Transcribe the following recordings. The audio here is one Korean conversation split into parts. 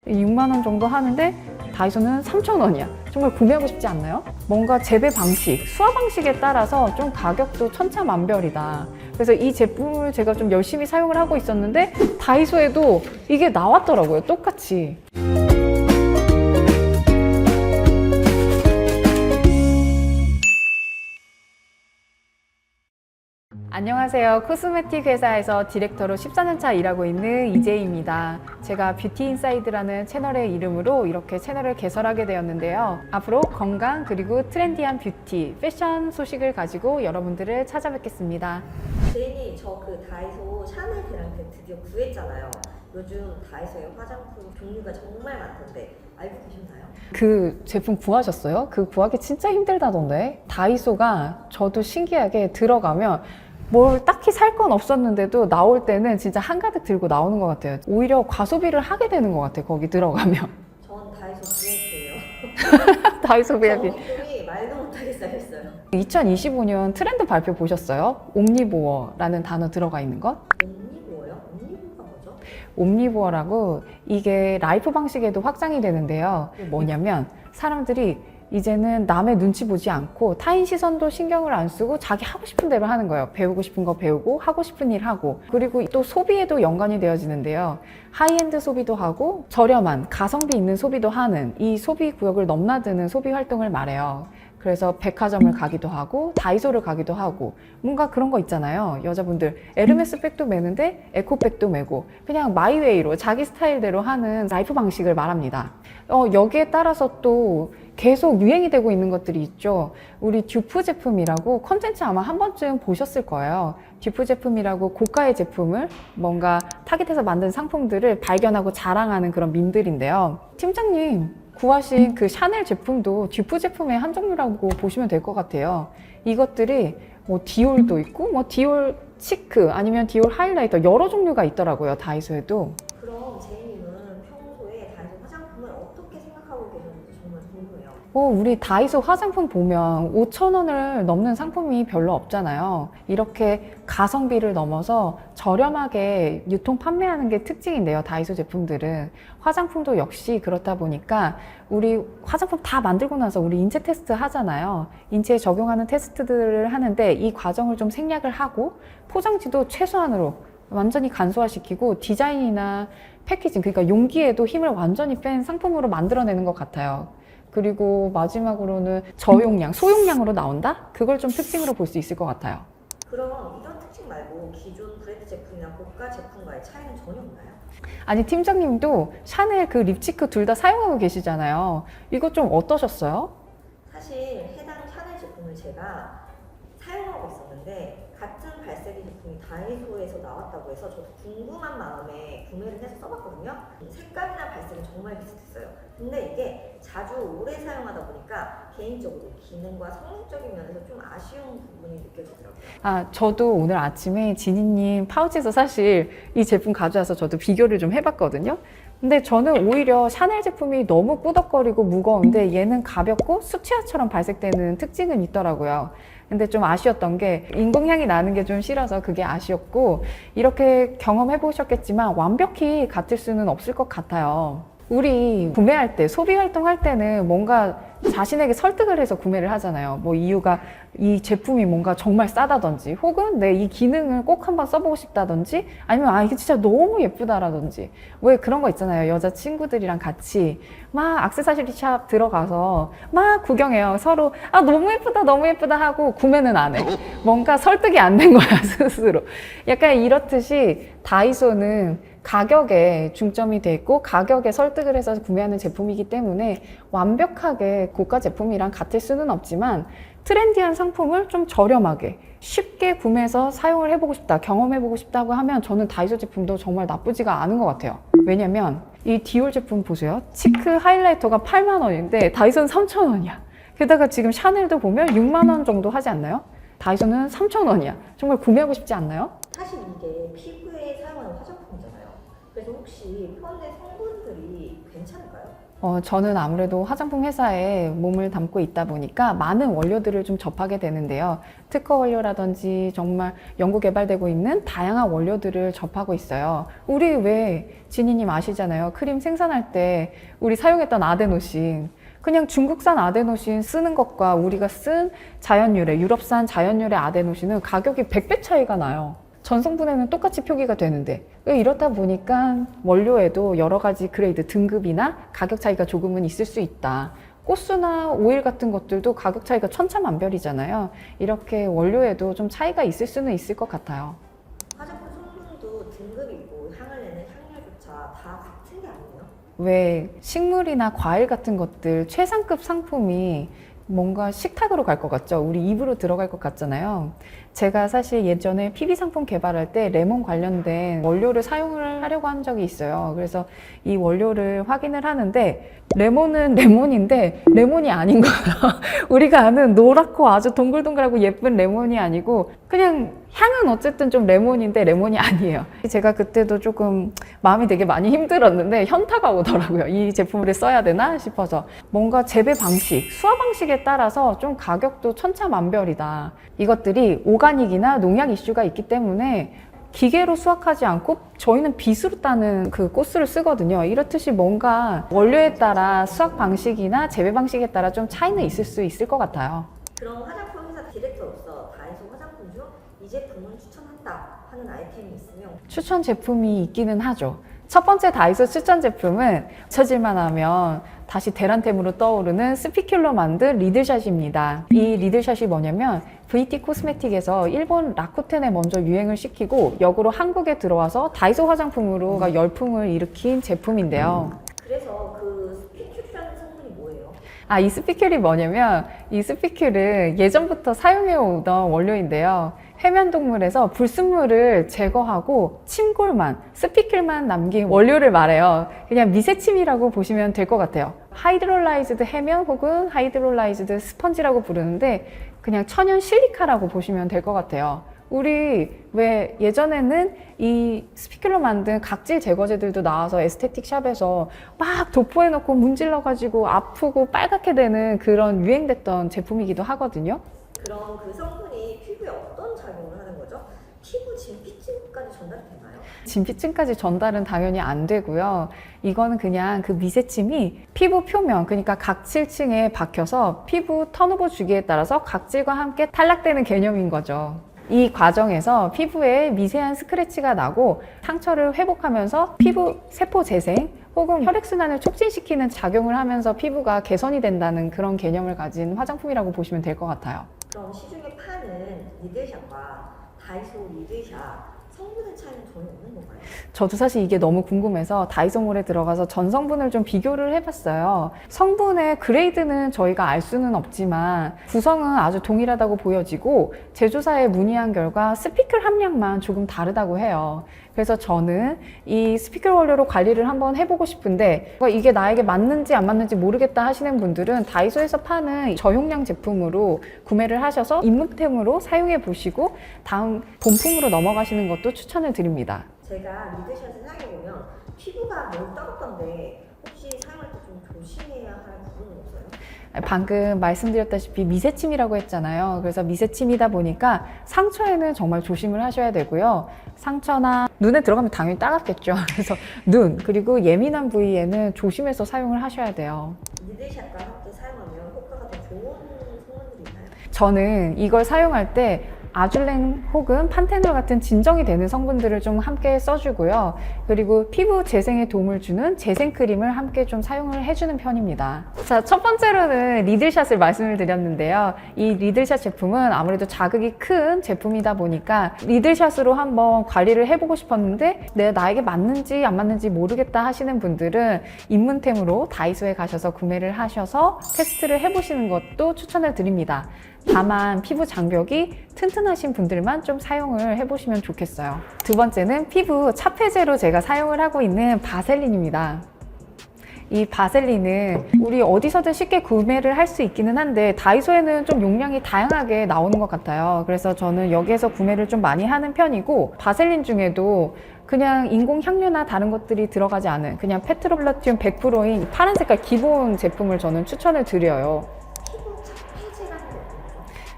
6만 원 정도 하는데 다이소는 3,000원이야. 정말 구매하고 싶지 않나요? 뭔가 재배 방식, 수화 방식에 따라서 좀 가격도 천차만별이다. 그래서 이 제품을 제가 좀 열심히 사용을 하고 있었는데 다이소에도 이게 나왔더라고요, 똑같이. 안녕하세요. 코스메틱 회사에서 디렉터로 14년차 일하고 있는 이재희입니다. 제가 뷰티인사이드라는 채널의 이름으로 이렇게 채널을 개설하게 되었는데요. 앞으로 건강 그리고 트렌디한 뷰티, 패션 소식을 가지고 여러분들을 찾아뵙겠습니다. 제인이 저 그 다이소 샤넬 계량팩 드디어 구했잖아요. 요즘 다이소에 화장품 종류가 정말 많던데 알고 계셨나요? 그 제품 구하셨어요? 그 구하기 진짜 힘들다던데. 다이소가 저도 신기하게 들어가면 뭘 딱히 살 건 없었는데도 나올 때는 진짜 한가득 들고 나오는 것 같아요. 오히려 과소비를 하게 되는 것 같아요, 거기 들어가면. 전 다이소 VIP예요. 다이소 VIP. 정품이 말도 못하게 싸겠어요. 2025년 트렌드 발표 보셨어요? 옴니보어라는 단어 들어가 있는 것? 옴니보어요? 옴니보어가 뭐죠? 옴니보어라고, 이게 라이프 방식에도 확장이 되는데요. 뭐냐면 사람들이 이제는 남의 눈치 보지 않고 타인 시선도 신경을 안 쓰고 자기 하고 싶은 대로 하는 거예요. 배우고 싶은 거 배우고 하고 싶은 일 하고, 그리고 또 소비에도 연관이 되어지는데요. 하이엔드 소비도 하고 저렴한 가성비 있는 소비도 하는, 이 소비 구역을 넘나드는 소비 활동을 말해요. 그래서 백화점을 가기도 하고 다이소를 가기도 하고, 뭔가 그런 거 있잖아요. 여자분들 에르메스 백도 매는데 에코백도 매고 그냥 마이웨이로 자기 스타일대로 하는 라이프 방식을 말합니다. 여기에 따라서 또 계속 유행이 되고 있는 것들이 있죠. 우리 듀프 제품이라고 컨텐츠 아마 한 번쯤 보셨을 거예요. 듀프 제품이라고 고가의 제품을 뭔가 타깃해서 만든 상품들을 발견하고 자랑하는 그런 밈들인데요. 팀장님 구하신 그 샤넬 제품도 듀프 제품의 한 종류라고 보시면 될 것 같아요. 이것들이 뭐 디올도 있고 뭐 디올 치크 아니면 디올 하이라이터 여러 종류가 있더라고요, 다이소에도. 그럼 제인님은 평소에 다이소 화장품을 어떻게 생각하고 계셨는지 정말 궁금해요. 우리 다이소 화장품 보면 5,000원을 넘는 상품이 별로 없잖아요. 이렇게 가성비를 넘어서 저렴하게 유통 판매하는 게 특징인데요, 다이소 제품들은. 화장품도 역시 그렇다 보니까 우리 화장품 다 만들고 나서 우리 인체 테스트 하잖아요. 인체에 적용하는 테스트들을 하는데 이 과정을 좀 생략을 하고 포장지도 최소한으로 완전히 간소화시키고 디자인이나 패키징, 그러니까 용기에도 힘을 완전히 뺀 상품으로 만들어내는 것 같아요. 그리고 마지막으로는 저용량, 소용량으로 나온다? 그걸 좀 특징으로 볼 수 있을 것 같아요. 그럼 이런 특징 말고 기존 브랜드 제품이나 고가 제품과의 차이는 전혀 없나요? 아니, 팀장님도 샤넬 그 립치크 둘 다 사용하고 계시잖아요. 이거 좀 어떠셨어요? 사실 해당 샤넬 제품을 제가 사용하고 있었는데 같은 발색의 제품이 다이소에서 나왔다고 해서 저도 궁금한 마음에 구매를 해서 써봤거든요. 색감이나 발색은 정말 비슷했어요. 근데 이게 자주 오래 사용하다 보니까 개인적으로 기능과 성능적인 면에서 좀 아쉬운 부분이 느껴지더라고요. 저도 오늘 아침에 지니님 파우치에서 사실 이 제품 가져와서 저도 비교를 좀 해봤거든요. 근데 저는 오히려 샤넬 제품이 너무 꾸덕거리고 무거운데 얘는 가볍고 수채화처럼 발색되는 특징은 있더라고요. 근데 좀 아쉬웠던 게 인공향이 나는 게 좀 싫어서 그게 아쉬웠고, 이렇게 경험해 보셨겠지만 완벽히 같을 수는 없을 것 같아요. 우리 구매할 때, 소비 활동할 때는 뭔가 자신에게 설득을 해서 구매를 하잖아요. 뭐 이유가 이 제품이 뭔가 정말 싸다든지, 혹은 내 이 기능을 꼭 한번 써보고 싶다든지, 아니면 이게 진짜 너무 예쁘다라든지. 왜 그런 거 있잖아요. 여자 친구들이랑 같이 막 액세서리 샵 들어가서 막 구경해요. 서로 너무 예쁘다 너무 예쁘다 하고 구매는 안 해. 뭔가 설득이 안 된 거야, 스스로. 약간 이렇듯이 다이소는 가격에 중점이 돼 있고 가격에 설득을 해서 구매하는 제품이기 때문에 완벽하게 고가 제품이랑 같을 수는 없지만, 트렌디한 상품을 좀 저렴하게 쉽게 구매해서 사용을 해보고 싶다, 경험해보고 싶다고 하면 저는 다이소 제품도 정말 나쁘지가 않은 것 같아요. 왜냐면 이 디올 제품 보세요. 치크 하이라이터가 8만 원인데 다이소는 3,000원이야. 게다가 지금 샤넬도 보면 6만 원 정도 하지 않나요? 다이소는 3,000원이야. 정말 구매하고 싶지 않나요? 사실 이게 피부에 사용하는 화장품이잖아요. 그래서 혹시 포함된 성분들이 괜찮을까요? 저는 아무래도 화장품 회사에 몸을 담고 있다 보니까 많은 원료들을 좀 접하게 되는데요. 특허 원료라든지 정말 연구 개발되고 있는 다양한 원료들을 접하고 있어요. 우리 왜 지니님 아시잖아요. 크림 생산할 때 우리 사용했던 아데노신. 그냥 중국산 아데노신 쓰는 것과 우리가 쓴 자연유래, 유럽산 자연유래 아데노신은 가격이 100배 차이가 나요. 전성분에는 똑같이 표기가 되는데 이렇다 보니까 원료에도 여러 가지 그레이드 등급이나 가격 차이가 조금은 있을 수 있다. 꽃수나 오일 같은 것들도 가격 차이가 천차만별이잖아요. 이렇게 원료에도 좀 차이가 있을 수는 있을 것 같아요. 화장품 성분도 등급 있고 향을 내는 향료조차 다 같은 게 아니에요? 왜 식물이나 과일 같은 것들 최상급 상품이 뭔가 식탁으로 갈 것 같죠? 우리 입으로 들어갈 것 같잖아요. 제가 사실 예전에 PB 상품 개발할 때 레몬 관련된 원료를 사용을 하려고 한 적이 있어요. 그래서 이 원료를 확인을 하는데 레몬은 레몬인데 레몬이 아닌 거예요. 우리가 아는 노랗고 아주 동글동글하고 예쁜 레몬이 아니고 그냥 향은 어쨌든 좀 레몬인데 레몬이 아니에요. 제가 그때도 조금 마음이 되게 많이 힘들었는데 현타가 오더라고요. 이 제품을 써야 되나 싶어서. 뭔가 재배 방식, 수화 방식에 따라서 좀 가격도 천차만별이다. 이것들이 오가닉이나 농약 이슈가 있기 때문에 기계로 수확하지 않고 저희는 빗으로 따는 그 꽃을 쓰거든요. 이렇듯이 뭔가 원료에 따라 수확 방식이나 재배 방식에 따라 좀 차이는 있을 수 있을 것 같아요. 그럼 화장품 회사 디렉터로서 다이소 화장품 중 이 제품은 추천한다 하는 아이템이 있으면 추천 제품이 있기는 하죠. 첫 번째 다이소 추천 제품은 잊혀질만 하면 다시 대란템으로 떠오르는 스피큘로 만든 리들샷입니다. 이 리들샷이 뭐냐면 VT 코스메틱에서 일본 라쿠텐에 먼저 유행을 시키고 역으로 한국에 들어와서 다이소 화장품으로 열풍을 일으킨 제품인데요. 그래서 그 스피큘이라는 성분이 뭐예요? 이 스피큘이 뭐냐면 이 스피큘은 예전부터 사용해오던 원료인데요. 해면동물에서 불순물을 제거하고 침골만, 스피큘만 남긴 원료를 말해요. 그냥 미세침이라고 보시면 될 것 같아요. 하이드롤라이즈드 해면 혹은 하이드롤라이즈드 스펀지라고 부르는데 그냥 천연 실리카라고 보시면 될 것 같아요. 우리 왜 예전에는 이 스피큘로 만든 각질 제거제들도 나와서 에스테틱 샵에서 막 도포해놓고 문질러가지고 아프고 빨갛게 되는 그런 유행됐던 제품이기도 하거든요. 그럼 그 성분이 피부에 어떤 작용을 하는 거죠? 피부 진피층까지 전달이 되나요? 진피층까지 전달은 당연히 안 되고요. 이거는 그냥 그 미세침이 피부 표면, 그러니까 각질층에 박혀서 피부 턴오버 주기에 따라서 각질과 함께 탈락되는 개념인 거죠. 이 과정에서 피부에 미세한 스크래치가 나고 상처를 회복하면서 피부 세포 재생 혹은 혈액순환을 촉진시키는 작용을 하면서 피부가 개선이 된다는 그런 개념을 가진 화장품이라고 보시면 될 것 같아요. 그럼 시중에 파는 리들샷과 다이소 리들샷 성분의 차이는 전혀 없는 건가요? 저도 사실 이게 너무 궁금해서 다이소몰에 들어가서 전 성분을 좀 비교를 해봤어요. 성분의 그레이드는 저희가 알 수는 없지만 구성은 아주 동일하다고 보여지고 제조사에 문의한 결과 스피큘 함량만 조금 다르다고 해요. 그래서 저는 이 스피큘 원료로 관리를 한번 해보고 싶은데 이게 나에게 맞는지 안 맞는지 모르겠다 하시는 분들은 다이소에서 파는 저용량 제품으로 구매를 하셔서 입문템으로 사용해 보시고 다음 본품으로 넘어가시는 것도 추천을 드립니다. 제가 리들샷을 사용해보면 피부가 너무 따갑던데 혹시 사용할 때 좀 조심해야 할 부분은 없어요? 방금 말씀드렸다시피 미세침이라고 했잖아요. 그래서 미세침이다 보니까 상처에는 정말 조심을 하셔야 되고요. 상처나 눈에 들어가면 당연히 따갑겠죠. 그래서 눈 그리고 예민한 부위에는 조심해서 사용을 하셔야 돼요. 리들샷과 함께 사용하면 효과가 더 좋은 성분들이 있나요? 저는 이걸 사용할 때 아줄렌 혹은 판테놀 같은 진정이 되는 성분들을 좀 함께 써주고요. 그리고 피부 재생에 도움을 주는 재생 크림을 함께 좀 사용을 해주는 편입니다. 자, 첫 번째로는 리들샷을 말씀을 드렸는데요. 이 리들샷 제품은 아무래도 자극이 큰 제품이다 보니까 리들샷으로 한번 관리를 해보고 싶었는데 나에게 맞는지 안 맞는지 모르겠다 하시는 분들은 입문템으로 다이소에 가셔서 구매를 하셔서 테스트를 해보시는 것도 추천을 드립니다. 다만 피부 장벽이 튼튼하신 분들만 좀 사용을 해보시면 좋겠어요. 두 번째는 피부 차폐제로 제가 사용을 하고 있는 바셀린입니다. 이 바셀린은 우리 어디서든 쉽게 구매를 할 수 있기는 한데 다이소에는 좀 용량이 다양하게 나오는 것 같아요. 그래서 저는 여기에서 구매를 좀 많이 하는 편이고, 바셀린 중에도 그냥 인공 향료나 다른 것들이 들어가지 않은 그냥 페트로플라티움 100%인 파란 색깔 기본 제품을 저는 추천을 드려요.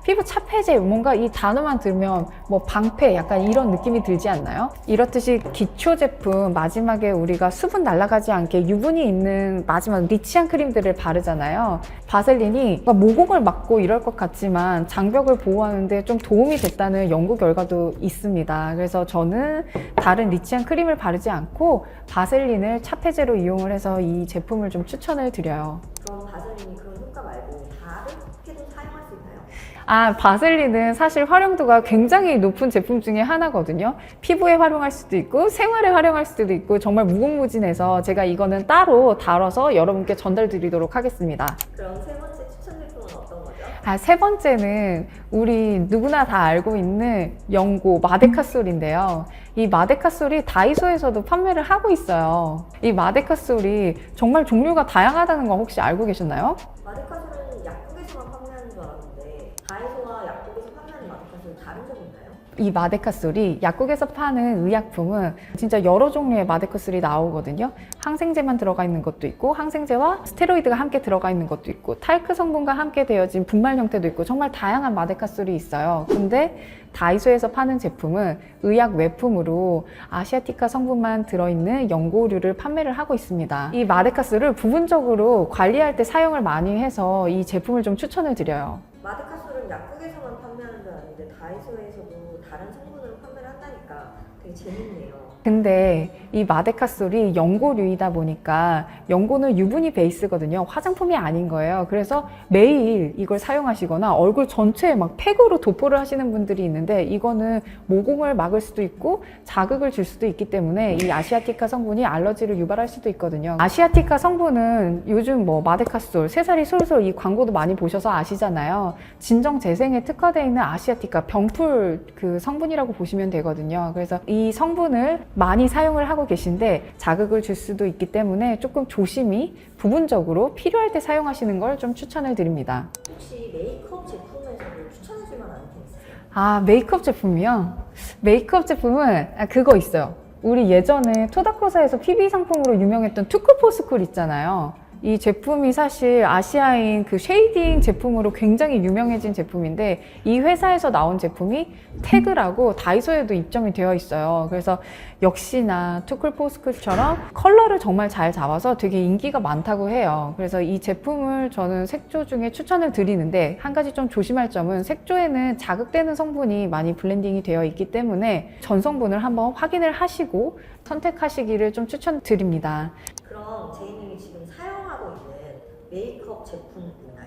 피부 차폐제, 뭔가 이 단어만 들으면 뭐 방패 약간 이런 느낌이 들지 않나요? 이렇듯이 기초 제품 마지막에 우리가 수분 날아가지 않게 유분이 있는 마지막 리치한 크림들을 바르잖아요. 바셀린이 모공을 막고 이럴 것 같지만 장벽을 보호하는데 좀 도움이 됐다는 연구 결과도 있습니다. 그래서 저는 다른 리치한 크림을 바르지 않고 바셀린을 차폐제로 이용을 해서 이 제품을 좀 추천을 드려요. 그럼 바셀린이 그런 효과 말고 다르게도 사용할 수 있나요? 바셀린은 사실 활용도가 굉장히 높은 제품 중에 하나거든요. 피부에 활용할 수도 있고 생활에 활용할 수도 있고 정말 무궁무진해서 제가 이거는 따로 다뤄서 여러분께 전달 드리도록 하겠습니다. 그럼 세 번째 추천 제품은 어떤 거죠? 세 번째는 우리 누구나 다 알고 있는 연고 마데카솔인데요. 이 마데카솔이 다이소에서도 판매를 하고 있어요. 이 마데카솔이 정말 종류가 다양하다는 거 혹시 알고 계셨나요? 마데카솔은 약국에서만 판매하는 줄 알았는데 다이소와 약국에서 판매하는 마데카솔은 다른 점이 있나요? 이 마데카솔이 약국에서 파는 의약품은 진짜 여러 종류의 마데카솔이 나오거든요. 항생제만 들어가 있는 것도 있고 항생제와 스테로이드가 함께 들어가 있는 것도 있고 탈크 성분과 함께 되어진 분말 형태도 있고 정말 다양한 마데카솔이 있어요. 근데 다이소에서 파는 제품은 의약 외품으로 아시아티카 성분만 들어있는 연고류를 판매를 하고 있습니다. 이 마데카솔을 부분적으로 관리할 때 사용을 많이 해서 이 제품을 좀 추천을 드려요. 마데카솔은 약국에서만 판매하는 줄 알았는데 다이소에서도 다른 성분으로 판매를 한다니까 되게 재밌네요. 근데 이 마데카솔이 연고류이다 보니까 연고는 유분이 베이스거든요. 화장품이 아닌 거예요. 그래서 매일 이걸 사용하시거나 얼굴 전체에 막 팩으로 도포를 하시는 분들이 있는데 이거는 모공을 막을 수도 있고 자극을 줄 수도 있기 때문에 이 아시아티카 성분이 알러지를 유발할 수도 있거든요. 아시아티카 성분은 요즘 뭐 마데카솔, 새살이 솔솔 이 광고도 많이 보셔서 아시잖아요. 진정 재생에 특화되어 있는 아시아티카 병풀 그 성분이라고 보시면 되거든요. 그래서 이 성분을 많이 사용을 하고 계신데 자극을 줄 수도 있기 때문에 조금 조심히 부분적으로 필요할 때 사용하시는 걸 좀 추천을 드립니다. 혹시 메이크업 제품에서도 추천해줄 만한 아이템 있으세요? 메이크업 제품이요? 메이크업 제품은 그거 있어요. 우리 예전에 토다코사에서 PB 상품으로 유명했던 투쿨포스쿨 있잖아요. 이 제품이 사실 아시아인 그 쉐이딩 제품으로 굉장히 유명해진 제품인데 이 회사에서 나온 제품이 태그라고 다이소에도 입점이 되어 있어요. 그래서 역시나 투쿨포스쿨처럼 컬러를 정말 잘 잡아서 되게 인기가 많다고 해요. 그래서 이 제품을 저는 색조 중에 추천을 드리는데 한 가지 좀 조심할 점은 색조에는 자극되는 성분이 많이 블렌딩이 되어 있기 때문에 전성분을 한번 확인을 하시고 선택하시기를 좀 추천드립니다. 그럼 제이님이 지금 사용하고 있는 메이크업 제품 있나요?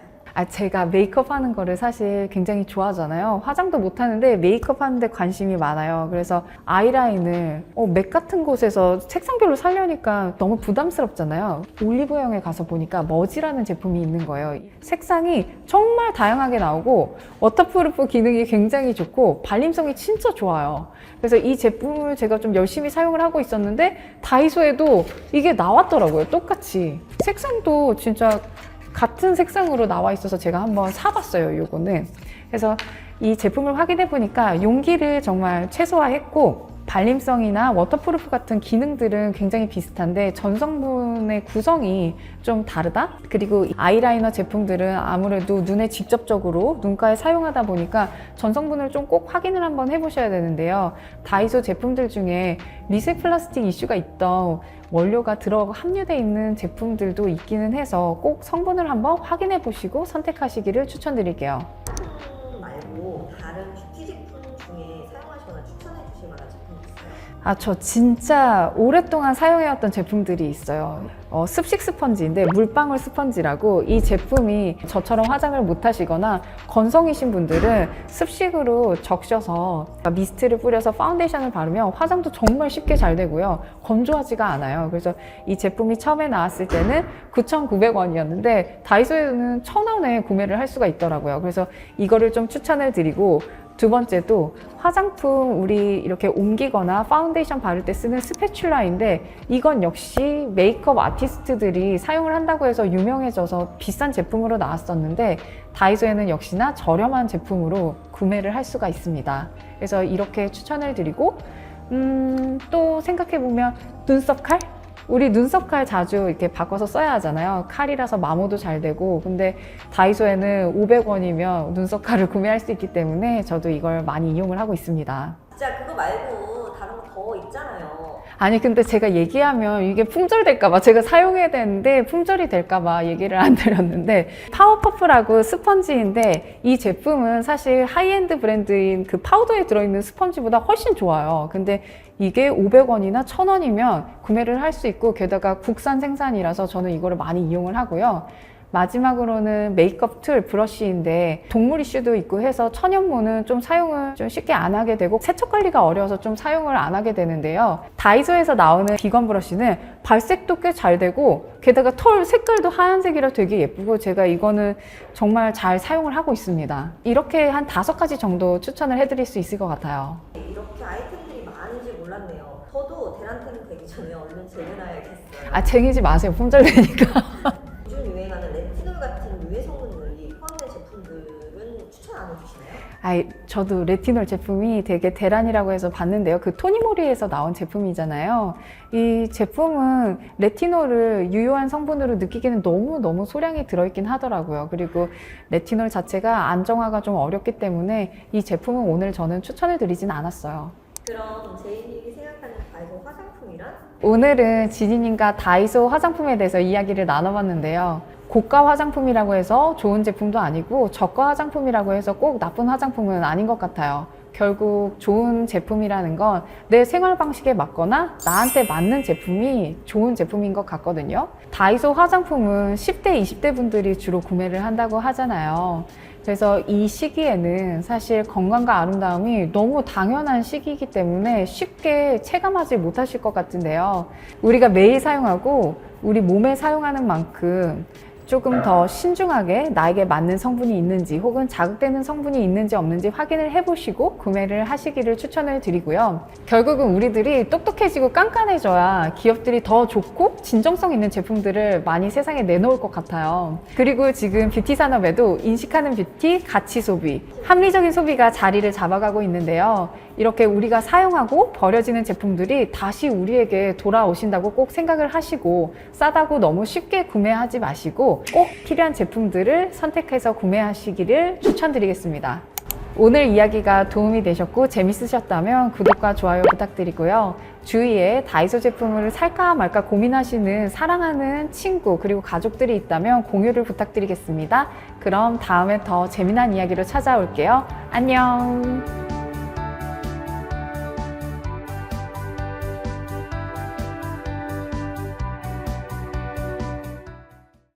제가 메이크업 하는 거를 사실 굉장히 좋아하잖아요. 화장도 못 하는데 메이크업 하는데 관심이 많아요. 그래서 아이라인을 맥 같은 곳에서 색상별로 살려니까 너무 부담스럽잖아요. 올리브영에 가서 보니까 머지라는 제품이 있는 거예요. 색상이 정말 다양하게 나오고 워터프루프 기능이 굉장히 좋고 발림성이 진짜 좋아요. 그래서 이 제품을 제가 좀 열심히 사용을 하고 있었는데 다이소에도 이게 나왔더라고요. 똑같이. 색상도 진짜 같은 색상으로 나와 있어서 제가 한번 사봤어요. 요거는. 그래서 이 제품을 확인해 보니까 용기를 정말 최소화했고 발림성이나 워터프루프 같은 기능들은 굉장히 비슷한데 전성분의 구성이 좀 다르다? 그리고 아이라이너 제품들은 아무래도 눈에 직접적으로 눈가에 사용하다 보니까 전성분을 좀 꼭 확인을 한번 해보셔야 되는데요. 다이소 제품들 중에 미세 플라스틱 이슈가 있던 원료가 함유되어 있는 제품들도 있기는 해서 꼭 성분을 한번 확인해 보시고 선택하시기를 추천드릴게요. 제품 말고 다른 뷰티 제품 중에 사용하시거나 추천해 주실 만한 제품 있어요? 저 진짜 오랫동안 사용해왔던 제품들이 있어요. 습식 스펀지인데 물방울 스펀지라고 이 제품이 저처럼 화장을 못 하시거나 건성이신 분들은 습식으로 적셔서 미스트를 뿌려서 파운데이션을 바르면 화장도 정말 쉽게 잘 되고요. 건조하지가 않아요. 그래서 이 제품이 처음에 나왔을 때는 9,900원이었는데 다이소에는 1,000원에 구매를 할 수가 있더라고요. 그래서 이거를 좀 추천을 드리고 두 번째도 화장품 우리 이렇게 옮기거나 파운데이션 바를 때 쓰는 스패츌라인데 이건 역시 메이크업 아티스트들이 사용을 한다고 해서 유명해져서 비싼 제품으로 나왔었는데 다이소에는 역시나 저렴한 제품으로 구매를 할 수가 있습니다. 그래서 이렇게 추천을 드리고 또 생각해보면 눈썹 칼? 우리 눈썹 칼 자주 이렇게 바꿔서 써야 하잖아요. 칼이라서 마모도 잘 되고 근데 다이소에는 500원이면 눈썹 칼을 구매할 수 있기 때문에 저도 이걸 많이 이용을 하고 있습니다. 진짜 그거 말고 다른 거 더 있잖아요. 아니 근데 제가 얘기하면 이게 품절될까봐 제가 사용해야 되는데 품절이 될까봐 얘기를 안 드렸는데 파워퍼프라고 스펀지인데 이 제품은 사실 하이엔드 브랜드인 그 파우더에 들어있는 스펀지보다 훨씬 좋아요. 근데 이게 500원이나 1000원이면 구매를 할 수 있고 게다가 국산 생산이라서 저는 이거를 많이 이용을 하고요. 마지막으로는 메이크업 툴 브러쉬인데 동물 이슈도 있고 해서 천연모는 좀 사용을 좀 쉽게 안 하게 되고 세척 관리가 어려워서 좀 사용을 안 하게 되는데요. 다이소에서 나오는 비건 브러쉬는 발색도 꽤 잘 되고 게다가 털 색깔도 하얀색이라 되게 예쁘고 제가 이거는 정말 잘 사용을 하고 있습니다. 이렇게 한 5가지 정도 추천을 해드릴 수 있을 것 같아요. 이렇게 아이템들이 많은지 몰랐네요. 저도 대란테는 되기 전에 얼른 쟁여놔야겠어요. 아 쟁이지 마세요. 품절되니까. 요즘 유행하는 레티놀 같은 유해 성분들이 포함된 제품들은 추천 안 해주시나요? 저도 레티놀 제품이 되게 대란이라고 해서 봤는데요. 그 토니모리에서 나온 제품이잖아요. 이 제품은 레티놀을 유효한 성분으로 느끼기는 너무 소량이 들어있긴 하더라고요. 그리고 레티놀 자체가 안정화가 좀 어렵기 때문에 이 제품은 오늘 저는 추천을 드리진 않았어요. 그럼 제이님이 생각하는 다이소 화장품이란? 오늘은 지니님과 다이소 화장품에 대해서 이야기를 나눠봤는데요. 고가 화장품이라고 해서 좋은 제품도 아니고 저가 화장품이라고 해서 꼭 나쁜 화장품은 아닌 것 같아요. 결국 좋은 제품이라는 건 내 생활 방식에 맞거나 나한테 맞는 제품이 좋은 제품인 것 같거든요. 다이소 화장품은 10대, 20대 분들이 주로 구매를 한다고 하잖아요. 그래서 이 시기에는 사실 건강과 아름다움이 너무 당연한 시기이기 때문에 쉽게 체감하지 못하실 것 같은데요. 우리가 매일 사용하고 우리 몸에 사용하는 만큼 조금 더 신중하게 나에게 맞는 성분이 있는지 혹은 자극되는 성분이 있는지 없는지 확인을 해보시고 구매를 하시기를 추천을 드리고요. 결국은 우리들이 똑똑해지고 깐깐해져야 기업들이 더 좋고 진정성 있는 제품들을 많이 세상에 내놓을 것 같아요. 그리고 지금 뷰티 산업에도 인식하는 뷰티, 가치 소비, 합리적인 소비가 자리를 잡아가고 있는데요. 이렇게 우리가 사용하고 버려지는 제품들이 다시 우리에게 돌아오신다고 꼭 생각을 하시고 싸다고 너무 쉽게 구매하지 마시고 꼭 필요한 제품들을 선택해서 구매하시기를 추천드리겠습니다. 오늘 이야기가 도움이 되셨고 재밌으셨다면 구독과 좋아요 부탁드리고요. 주위에 다이소 제품을 살까 말까 고민하시는 사랑하는 친구 그리고 가족들이 있다면 공유를 부탁드리겠습니다. 그럼 다음에 더 재미난 이야기로 찾아올게요. 안녕.